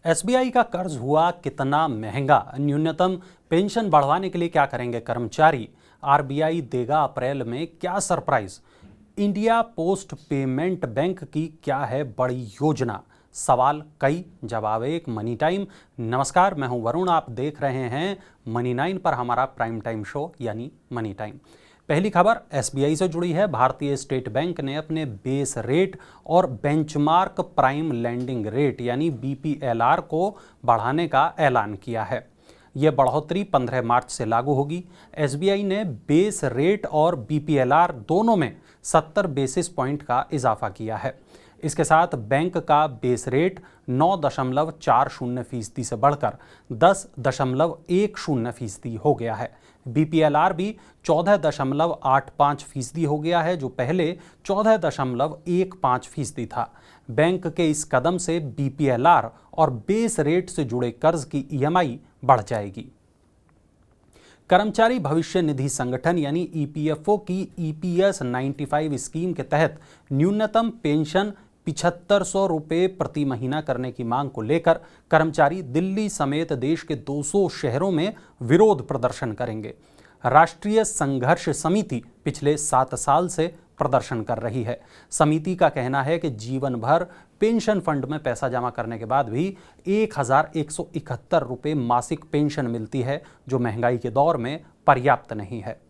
SBI का कर्ज हुआ कितना महंगा? न्यूनतम पेंशन बढ़वाने के लिए क्या करेंगे कर्मचारी? आरबीआई देगा अप्रैल में क्या surprise? India post payment bank की क्या है बड़ी योजना? सवाल कई, जवाब एक। Money time. नमस्कार, मैं हूं वरुण, आप देख रहे हैं मनी 9 पर हमारा प्राइम टाइम शो यानी मनी टाइम। पहली खबर एसबीआई से जुड़ी है। भारतीय स्टेट बैंक ने अपने बेस रेट और बेंचमार्क प्राइम लेंडिंग रेट यानी बीपीएलआर को बढ़ाने का ऐलान किया है। यह बढ़ोतरी 15 मार्च से लागू होगी। एसबीआई ने बेस रेट और बीपीएलआर दोनों में 70 बेसिस पॉइंट का इजाफा किया है। इसके साथ बैंक का बेस रेट 9.40% से बढ़कर 10.10% हो गया है। बीपीएलआर भी 14.85% हो गया है, जो पहले 14.15% था। बैंक के इस कदम से बीपीएलआर और बेस रेट से जुड़े कर्ज की ईएमआई बढ़ जाएगी। कर्मचारी भविष्य निधि संगठन यानी ईपीएफओ की ईपीएस 95 स्कीम के तहत न्यूनतम पेंशन 7500 रुपये प्रति महीना करने की मांग को लेकर कर्मचारी दिल्ली समेत देश के 200 शहरों में विरोध प्रदर्शन करेंगे। राष्ट्रीय संघर्ष समिति पिछले 7 साल से प्रदर्शन कर रही है। समिति का कहना है कि जीवन भर पेंशन फंड में पैसा जमा करने के बाद भी 1171 रुपये मासिक पेंशन मिलती है, जो महंगाई के दौर में पर्याप्त नहीं है।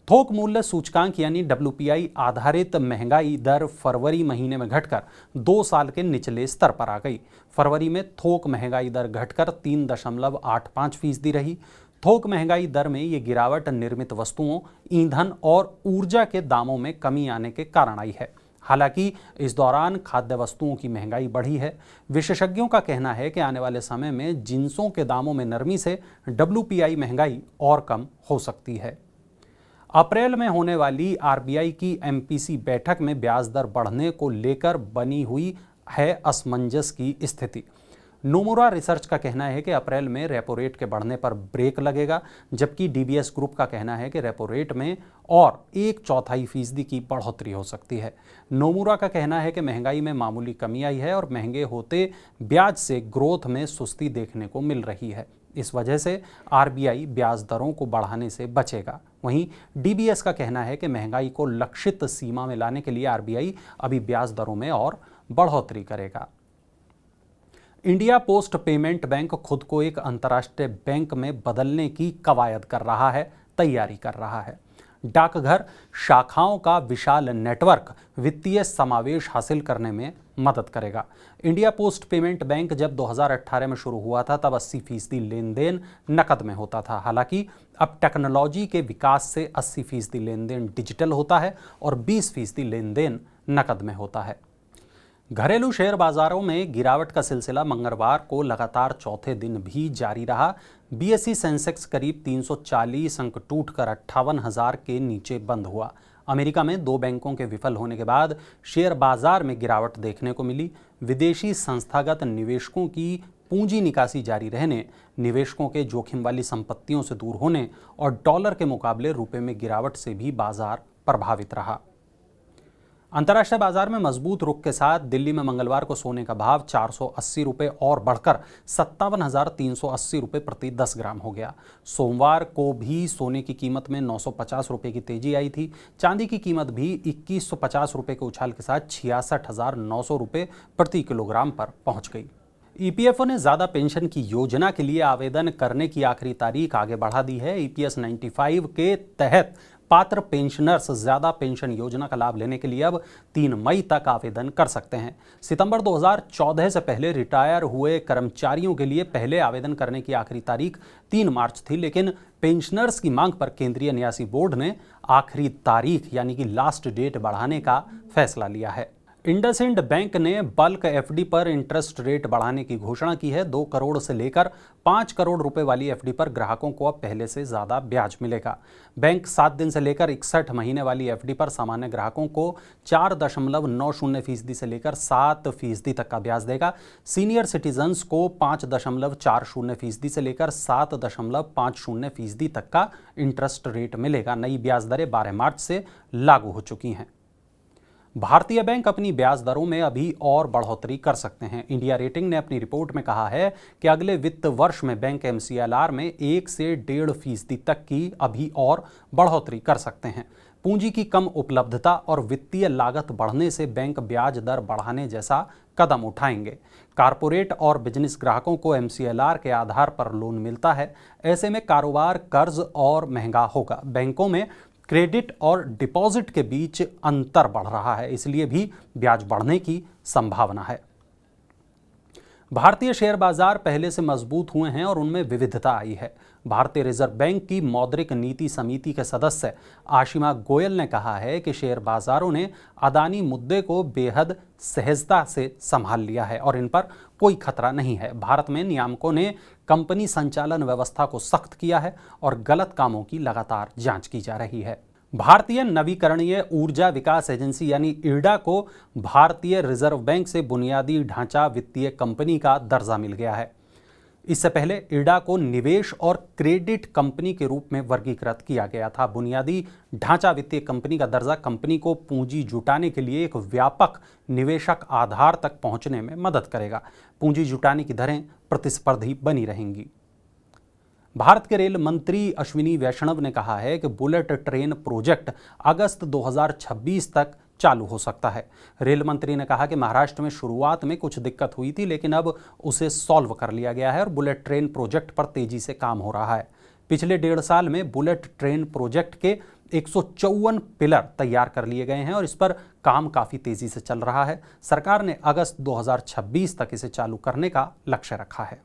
थोक मूल्य सूचकांक यानी डब्ल्यूपीआई आधारित महंगाई दर फरवरी महीने में घटकर 2 साल के निचले स्तर पर आ गई। फरवरी में थोक महंगाई दर घटकर 3.85% रही। थोक महंगाई दर में ये गिरावट निर्मित वस्तुओं, ईंधन और ऊर्जा के दामों में कमी आने के कारण आई है। हालांकि इस दौरान खाद्य वस्तुओं की महंगाई बढ़ी है। विशेषज्ञों का कहना है कि आने वाले समय में जिंसों के दामों में नरमी से डब्ल्यूपीआई महंगाई और कम हो सकती है। अप्रैल में होने वाली आरबीआई की एमपीसी बैठक में ब्याज दर बढ़ने को लेकर बनी हुई है असमंजस की स्थिति। नोमुरा रिसर्च का कहना है कि अप्रैल में रेपो रेट के बढ़ने पर ब्रेक लगेगा, जबकि डीबीएस ग्रुप का कहना है कि रेपो रेट में और 1/4% की बढ़ोतरी हो सकती है। नोमुरा का कहना है कि महंगाई में मामूली कमी आई है और महंगे होते ब्याज से ग्रोथ में सुस्ती देखने को मिल रही है। इस वजह से आरबीआई ब्याज दरों को बढ़ाने से बचेगा। वहीं डीबीएस का कहना है कि महंगाई को लक्षित सीमा में लाने के लिए आरबीआई अभी ब्याज दरों में और बढ़ोतरी करेगा। इंडिया पोस्ट पेमेंट बैंक खुद को एक अंतर्राष्ट्रीय बैंक में बदलने की कवायद कर रहा है, तैयारी कर रहा है। डाकघर शाखाओं का विशाल नेटवर्क वित्तीय समावेश हासिल करने में मदद करेगा। इंडिया पोस्ट पेमेंट बैंक जब 2018 में शुरू हुआ था, तब 80% लेन देन नकद में होता था। हालांकि अब टेक्नोलॉजी के विकास से 80% लेन देन डिजिटल होता है और 20% लेन देन नकद में होता है। घरेलू शेयर बाजारों में गिरावट का सिलसिला मंगलवार को लगातार चौथे दिन भी जारी रहा। बीएसई सेंसेक्स करीब 340 अंक टूटकर 58,000 के नीचे बंद हुआ। अमेरिका में 2 बैंकों के विफल होने के बाद शेयर बाजार में गिरावट देखने को मिली। विदेशी संस्थागत निवेशकों की पूंजी निकासी जारी रहने, निवेशकों के जोखिम वाली संपत्तियों से दूर होने और डॉलर के मुकाबले रुपए में गिरावट से भी बाजार प्रभावित रहा। अंतर्राष्ट्रीय बाजार में मजबूत रुख के साथ दिल्ली में मंगलवार को सोने का भाव 480 रुपये और बढ़कर 57,380 रुपये प्रति 10 ग्राम हो गया। सोमवार को भी सोने की कीमत में 950 रुपये की तेजी आई थी। चांदी की कीमत भी 2150 रुपये के उछाल के साथ 66,900 रुपये प्रति किलोग्राम पर पहुंच गई। ईपीएफओ ने ज्यादा पेंशन की योजना के लिए आवेदन करने की आखिरी तारीख आगे बढ़ा दी है। ईपीएस 95 के तहत पात्र पेंशनर्स ज्यादा पेंशन योजना का लाभ लेने के लिए अब 3 मई तक आवेदन कर सकते हैं। सितंबर 2014 से पहले रिटायर हुए कर्मचारियों के लिए पहले आवेदन करने की आखिरी तारीख 3 मार्च थी, लेकिन पेंशनर्स की मांग पर केंद्रीय न्यासी बोर्ड ने आखिरी तारीख यानी कि लास्ट डेट बढ़ाने का फैसला लिया है। इंडसइंड बैंक ने बल्क एफडी पर इंटरेस्ट रेट बढ़ाने की घोषणा की है। 2 करोड़ से लेकर 5 करोड़ रुपए वाली एफडी पर ग्राहकों को अब पहले से ज्यादा ब्याज मिलेगा। बैंक 7 दिन से लेकर 61 महीने वाली एफडी पर सामान्य ग्राहकों को 4.90% से लेकर 7% तक का ब्याज देगा। सीनियर सिटीजन्स को 5.40% से लेकर 7.50% तक का इंटरेस्ट रेट मिलेगा। नई ब्याज दरें 12 मार्च से लागू हो चुकी हैं। भारतीय बैंक अपनी ब्याज दरों में अभी और बढ़ोतरी कर सकते हैं। इंडिया रेटिंग ने अपनी रिपोर्ट में कहा है कि अगले वित्त वर्ष में बैंक MCLR में 1 से 1.5% तक की अभी और बढ़ोतरी कर सकते हैं। पूंजी की कम उपलब्धता और वित्तीय लागत बढ़ने से बैंक ब्याज दर बढ़ाने जैसा कदम उठाएंगे। कारपोरेट और बिजनेस ग्राहकों को MCLR के आधार पर लोन मिलता है। ऐसे में कारोबार कर्ज और महंगा होगा। बैंकों में क्रेडिट और डिपॉजिट के बीच अंतर बढ़ रहा है, इसलिए भी ब्याज बढ़ने की संभावना है। भारतीय शेयर बाजार पहले से मजबूत हुए हैं और उनमें विविधता आई है। भारतीय रिजर्व बैंक की मौद्रिक नीति समिति के सदस्य आशिमा गोयल ने कहा है कि शेयर बाजारों ने अदानी मुद्दे को बेहद सहजता से संभाल लिया है और इन पर कोई खतरा नहीं है। भारत में नियामकों ने कंपनी संचालन व्यवस्था को सख्त किया है और गलत कामों की लगातार जांच की जा रही है। भारतीय नवीकरणीय ऊर्जा विकास एजेंसी यानी IRDA को भारतीय रिजर्व बैंक से बुनियादी ढांचा वित्तीय कंपनी का दर्जा मिल गया है। इससे पहले IRDA को निवेश और क्रेडिट कंपनी के रूप में वर्गीकृत किया गया था। बुनियादी ढांचा वित्तीय कंपनी का दर्जा कंपनी को पूंजी जुटाने के लिए एक व्यापक निवेशक आधार तक पहुंचने में मदद करेगा। पूंजी जुटाने की दरें प्रतिस्पर्धी बनी रहेंगी। भारत के रेल मंत्री अश्विनी वैष्णव ने कहा है कि बुलेट ट्रेन प्रोजेक्ट अगस्त 2026 तक चालू हो सकता है। रेल मंत्री ने कहा कि महाराष्ट्र में शुरुआत में कुछ दिक्कत हुई थी, लेकिन अब उसे सॉल्व कर लिया गया है और बुलेट ट्रेन प्रोजेक्ट पर तेजी से काम हो रहा है। पिछले 1.5 साल में बुलेट ट्रेन प्रोजेक्ट के 154 पिलर तैयार कर लिए गए हैं और इस पर काम काफी तेजी से चल रहा है। सरकार ने अगस्त 2026 तक इसे चालू करने का लक्ष्य रखा है।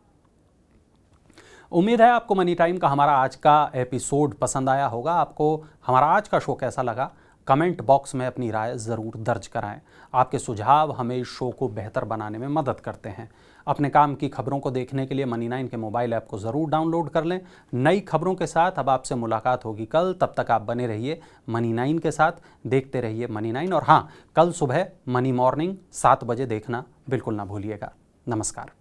उम्मीद है आपको मनी टाइम का हमारा आज का एपिसोड पसंद आया होगा। आपको हमारा आज का शो कैसा लगा, कमेंट बॉक्स में अपनी राय ज़रूर दर्ज कराएं। आपके सुझाव हमें इस शो को बेहतर बनाने में मदद करते हैं। अपने काम की खबरों को देखने के लिए मनी 9 के मोबाइल ऐप को ज़रूर डाउनलोड कर लें। नई खबरों के साथ अब आपसे मुलाकात होगी कल। तब तक आप बने रहिए मनी 9 के साथ, देखते रहिए मनी 9। और हाँ, कल सुबह मनी मॉर्निंग 7 बजे देखना बिल्कुल ना भूलिएगा। नमस्कार।